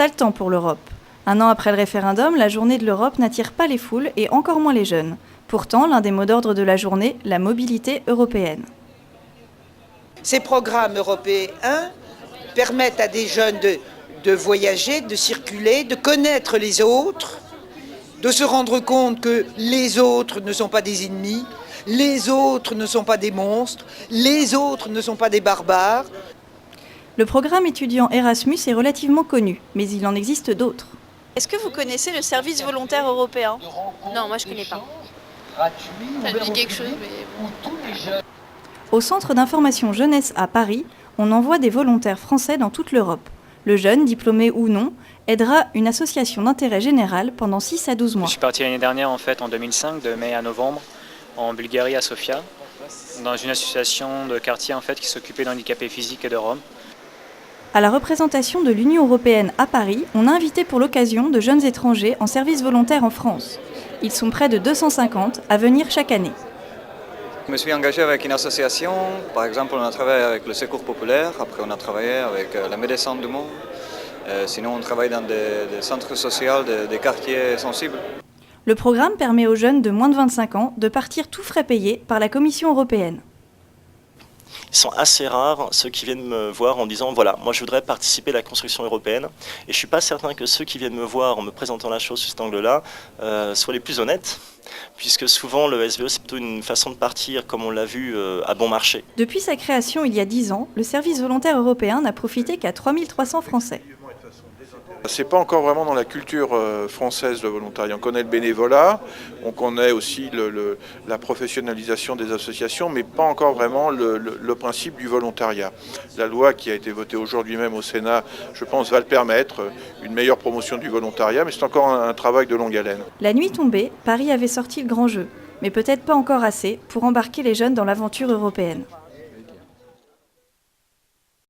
sale temps pour l'Europe. Un an après le référendum, la journée de l'Europe n'attire pas les foules et encore moins les jeunes. Pourtant, l'un des mots d'ordre de la journée, la mobilité européenne. Ces programmes européens permettent à des jeunes de voyager, de circuler, de connaître les autres, de se rendre compte que les autres ne sont pas des ennemis, les autres ne sont pas des monstres, les autres ne sont pas des barbares. Le programme étudiant Erasmus est relativement connu, mais il en existe d'autres. Est-ce que vous connaissez le service volontaire européen ? Non, moi je connais pas. Ça me dit quelque chose, mais bon. Au Centre d'information jeunesse à Paris, on envoie des volontaires français dans toute l'Europe. Le jeune, diplômé ou non, aidera une association d'intérêt général pendant 6 à 12 mois. Je suis parti l'année dernière, en 2005, de mai à novembre, en Bulgarie, à Sofia, dans une association de quartier qui s'occupait d'handicapés physiques et de Roms. À la représentation de l'Union européenne à Paris, on a invité pour l'occasion de jeunes étrangers en service volontaire en France. Ils sont près de 250 à venir chaque année. Je me suis engagé avec une association, par exemple on a travaillé avec le Secours Populaire, après on a travaillé avec la Médecins du Monde, sinon on travaille dans des centres sociaux, des quartiers sensibles. Le programme permet aux jeunes de moins de 25 ans de partir tout frais payés par la Commission européenne. Ils sont assez rares, ceux qui viennent me voir en disant « voilà, moi je voudrais participer à la construction européenne ». Et je ne suis pas certain que ceux qui viennent me voir en me présentant la chose sous cet angle-là soient les plus honnêtes, puisque souvent le SVE c'est plutôt une façon de partir, comme on l'a vu, à bon marché. Depuis sa création il y a 10 ans, le service volontaire européen n'a profité qu'à 3300 Français. C'est pas encore vraiment dans la culture française le volontariat. On connaît le bénévolat, on connaît aussi la professionnalisation des associations, mais pas encore vraiment le principe du volontariat. La loi qui a été votée aujourd'hui même au Sénat, je pense, va le permettre, une meilleure promotion du volontariat, mais c'est encore un travail de longue haleine. La nuit tombée, Paris avait sorti le grand jeu, mais peut-être pas encore assez pour embarquer les jeunes dans l'aventure européenne.